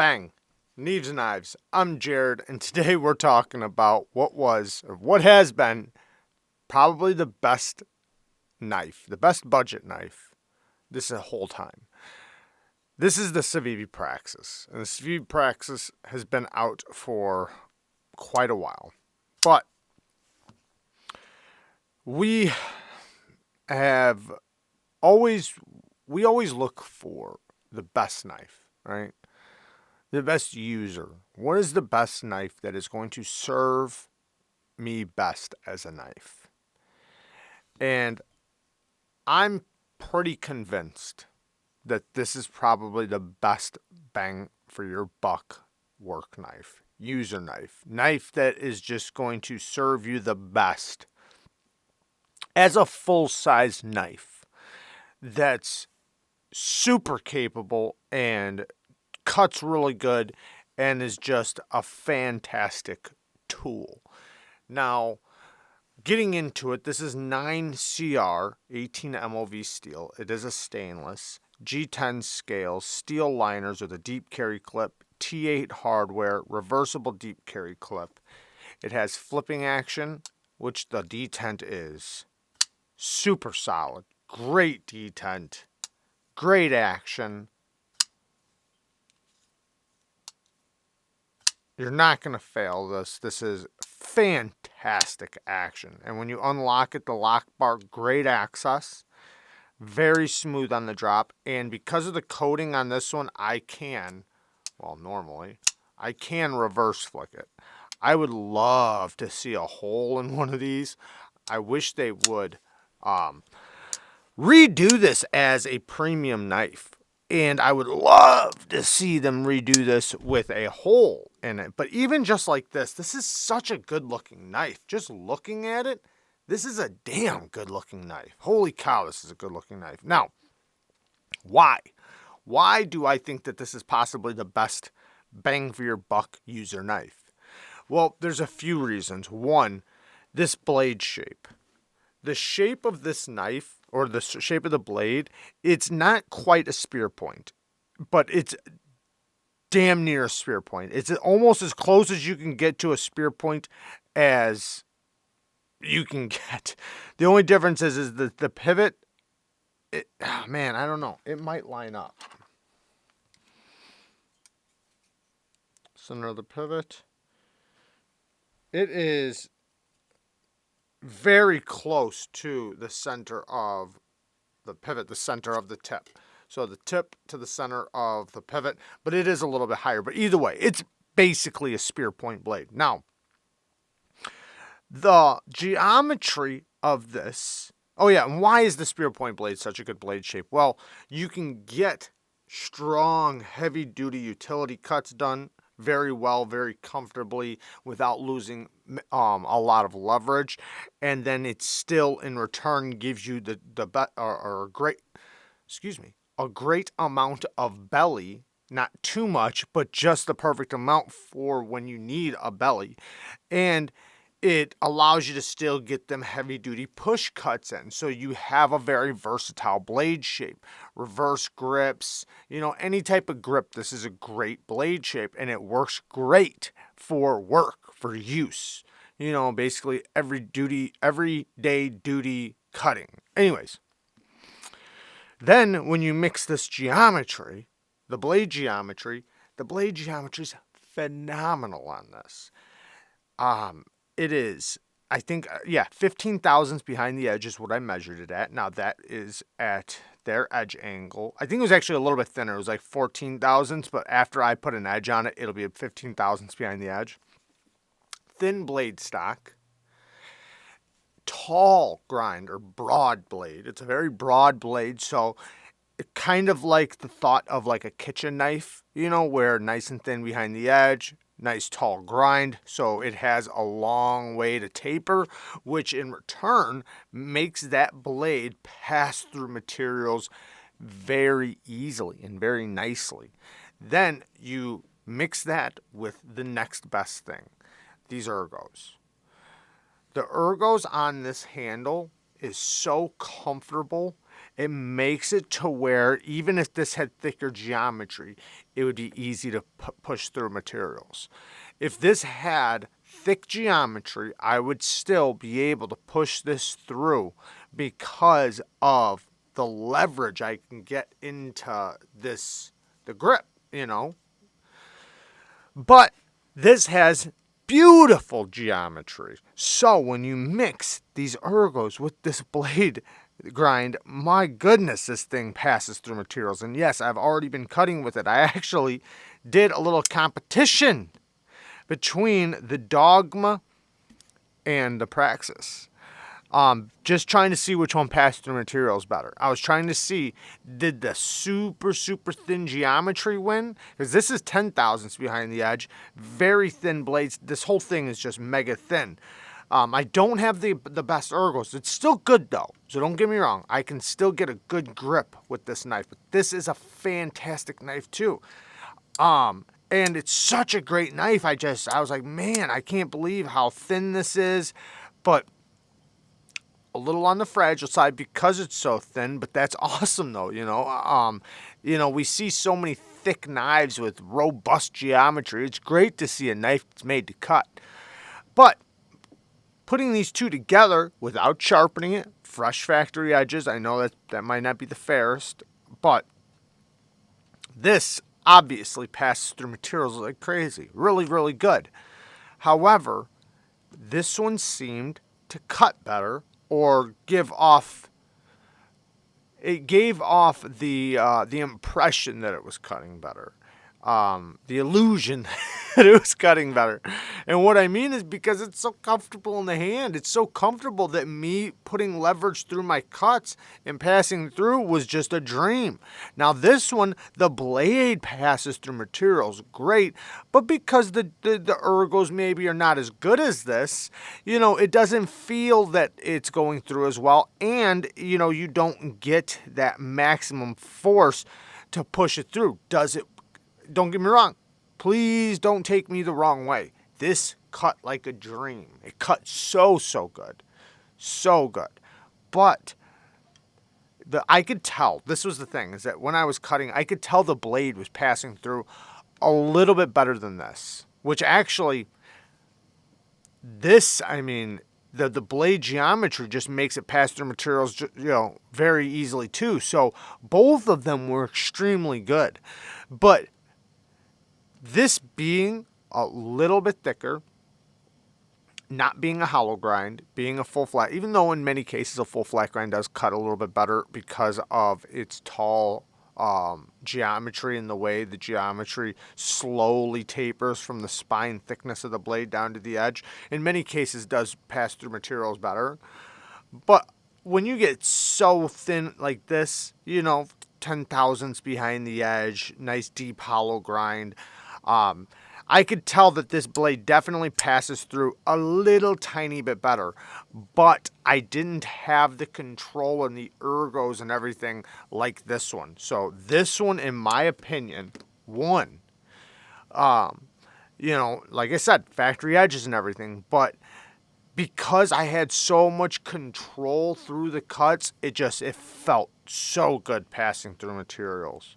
Bang! Neeves Knives. I'm Jared, and today we're talking about what has been probably the best knife, the best budget knife this whole time. This is the CIVIVI PRAXIS, and the CIVIVI PRAXIS has been out for quite a while, but we have always look for the best knife, right? The best user. What is the best knife that is going to serve me best as a knife? And I'm pretty convinced that this is probably the best bang for your buck work knife, user knife that is just going to serve you the best as a full-size knife that's super capable and cuts really good and is just a fantastic tool. Now, getting into it, this is 9CR 18 MOV steel. It is a stainless G10 scale, steel liners with a deep carry clip, T8 hardware, reversible deep carry clip. It has flipping action, which the detent is super solid. Great detent, great action. You're not going to fail this. This is fantastic action. And when you unlock it, the lock bar, great access. Very smooth on the drop. And because of the coating on this one, I can reverse flick it. I would love to see a hole in one of these. I wish they would redo this as a premium knife. And I would love to see them redo this with a hole in it. But even just like this is such a good looking knife. Just looking at it, this is a damn good looking knife. Holy cow, this is a good looking knife. Now, why? Why do I think that this is possibly the best bang for your buck user knife? Well, there's a few reasons. One, this blade shape. The shape of this knife, or the shape of the blade, it's not quite a spear point, but it's damn near a spear point. It's almost as close as you can get to a spear point as you can get. The only difference is the pivot. I don't know. It might line up. Center of the pivot. It is very close to the center of the pivot, the center of the tip. So the tip to the center of the pivot, but it is a little bit higher. But either way, it's basically a spear point blade. Now, the geometry of this, and why is the spear point blade such a good blade shape? Well, you can get strong, heavy-duty utility cuts done very well, very comfortably, without losing a lot of leverage, and then it still in return gives you a great amount of belly, not too much, but just the perfect amount for when you need a belly, and it allows you to still get them heavy-duty push cuts in. So you have a very versatile blade shape. Reverse grips, any type of grip, this is a great blade shape. And it works great for work, for use. Basically everyday duty cutting. Anyways. Then when you mix this geometry, the blade geometry is phenomenal on this. It is, I think, 15 thousandths behind the edge is what I measured it at. Now, that is at their edge angle. I think it was actually a little bit thinner. It was like 14 thousandths, but after I put an edge on it, it'll be 15 thousandths behind the edge. Thin blade stock. Tall grind, or broad blade. It's a very broad blade, so kind of like the thought of like a kitchen knife, where nice and thin behind the edge. Nice tall grind, so it has a long way to taper, which in return makes that blade pass through materials very easily and very nicely. Then you mix that with the next best thing, these ergos. The ergos on this handle is so comfortable It makes it to where even if this had thicker geometry, it would be easy to push through materials. If this had thick geometry, I would still be able to push this through because of the leverage I can get into the grip, But this has beautiful geometry. So when you mix these ergos with this blade grind, my goodness, this thing passes through materials. And yes, I've already been cutting with it. I actually did a little competition between the DOGMA and the PRAXIS. Just trying to see which one passed through materials better. I was trying to see, did the super, super thin geometry win? Because this is 10 thousandths behind the edge. Very thin blades. This whole thing is just mega thin. I don't have the best ergos. It's still good though, so don't get me wrong. I can still get a good grip with this knife, but this is a fantastic knife too. And it's such a great knife. I was like, man, I can't believe how thin this is, but a little on the fragile side because it's so thin, but that's awesome though, we see so many thick knives with robust geometry. It's great to see a knife that's made to cut. But putting these two together without sharpening it, fresh factory edges, I know that might not be the fairest, but this obviously passes through materials like crazy. Really, really good. However, this one seemed to cut better or gave off the impression that it was cutting better. The illusion that it was cutting better. And what I mean is because it's so comfortable in the hand. It's so comfortable that me putting leverage through my cuts and passing through was just a dream. Now this one, the blade passes through materials great, but because the ergos maybe are not as good as this, it doesn't feel that it's going through as well. And, you don't get that maximum force to push it through. Does it? Don't get me wrong. Please don't take me the wrong way. This cut like a dream. It cut so good. So good. But I could tell, this was the thing, is that when I was cutting, I could tell the blade was passing through a little bit better than this. Which actually, the blade geometry just makes it pass through materials, very easily too. So both of them were extremely good. But this being a little bit thicker, not being a hollow grind, being a full flat, even though in many cases a full flat grind does cut a little bit better because of its tall geometry and the way the geometry slowly tapers from the spine thickness of the blade down to the edge. In many cases does pass through materials better. But when you get so thin like this, 10 thousandths behind the edge, nice deep hollow grind, I could tell that this blade definitely passes through a little tiny bit better, but I didn't have the control and the ergos and everything like this one. So this one, in my opinion, won. Like I said, factory edges and everything, but because I had so much control through the cuts, it felt so good passing through materials.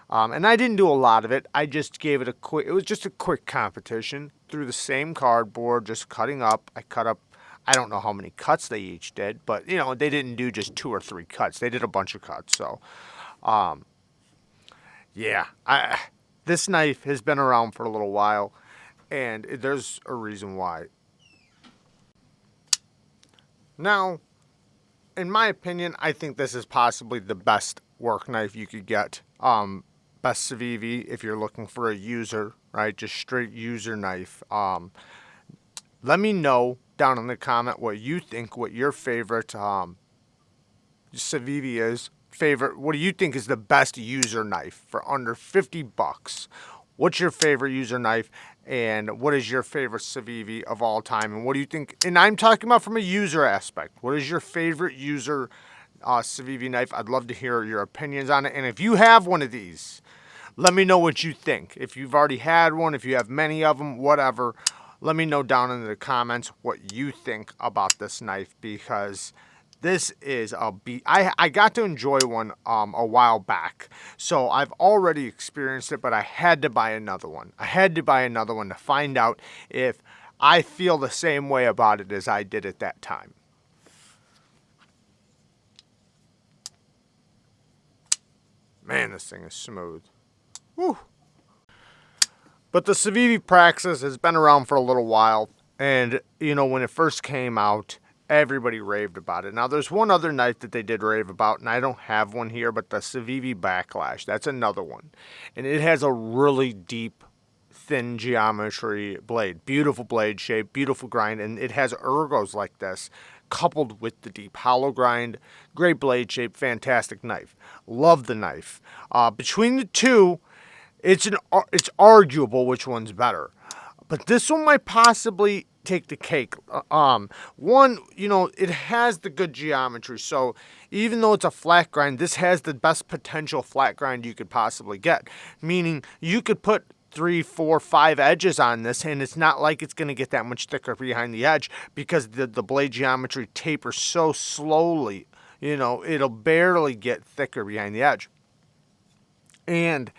And I didn't do a lot of it. I just gave it it was just a quick competition through the same cardboard, just cutting up. I cut up, I don't know how many cuts they each did, but, they didn't do just 2 or 3 cuts. They did a bunch of cuts. So, this knife has been around for a little while, and there's a reason why. Now, in my opinion, I think this is possibly the best work knife you could get. Best CIVIVI if you're looking for a user, right? Just straight user knife. Let me know down in the comment what you think, what your favorite CIVIVI is. What do you think is the best user knife for under $50? What's your favorite user knife? And what is your favorite CIVIVI of all time? And what do you think? And I'm talking about from a user aspect. What is your favorite user CIVIVI knife? I'd love to hear your opinions on it. And if you have one of these, let me know what you think. If you've already had one, if you have many of them, whatever, let me know down in the comments what you think about this knife, because This is a beat. I got to enjoy one a while back, so I've already experienced it, but I had to buy another one. I had to buy another one to find out if I feel the same way about it as I did at that time. Man, this thing is smooth. Whew. But the CIVIVI Praxis has been around for a little while, and you know, when it first came out, everybody raved about it. Now, there's one other knife that they did rave about, and I don't have one here, but the CIVIVI Backlash. That's another one. And it has a really deep, thin geometry blade. Beautiful blade shape, beautiful grind, and it has ergos like this, coupled with the deep hollow grind. Great blade shape, fantastic knife. Love the knife. Between the two, it's arguable which one's better. But this one might possibly take the cake. One, you know, it has the good geometry. So even though it's a flat grind, this has the best potential flat grind you could possibly get. Meaning you could put 3, 4, 5 edges on this, and it's not like it's going to get that much thicker behind the edge because the blade geometry tapers so slowly. You know, it'll barely get thicker behind the edge. And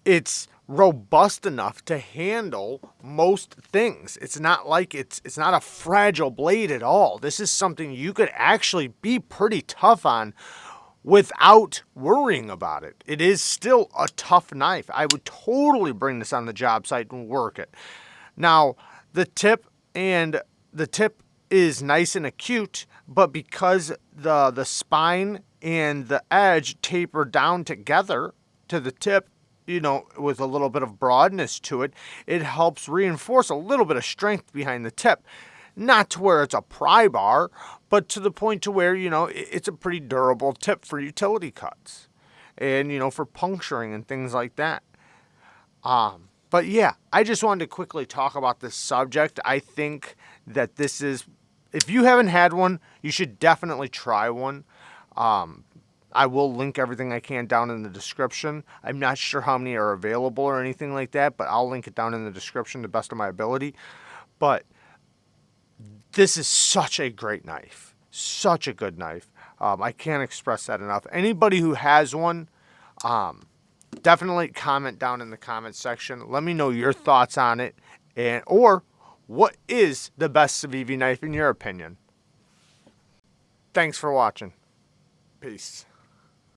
it's robust enough to handle most things. It's not like it's not a fragile blade at all. This is something you could actually be pretty tough on without worrying about it. It is still a tough knife. I would totally bring this on the job site and work it. Now, the tip is nice and acute, but because the spine and the edge taper down together to the tip, you know, with a little bit of broadness to it, it helps reinforce a little bit of strength behind the tip. Not to where it's a pry bar, but to the point to where, you know, it's a pretty durable tip for utility cuts and, you know, for puncturing and things like that. But yeah, I just wanted to quickly talk about this subject. I think that this is, if you haven't had one, you should definitely try one. I will link everything I can down in the description. I'm not sure how many are available or anything like that, but I'll link it down in the description to the best of my ability. But this is such a great knife. Such a good knife. I can't express that enough. Anybody who has one, definitely comment down in the comment section. Let me know your thoughts on it, or what is the best CIVIVI knife in your opinion. Thanks for watching. Peace.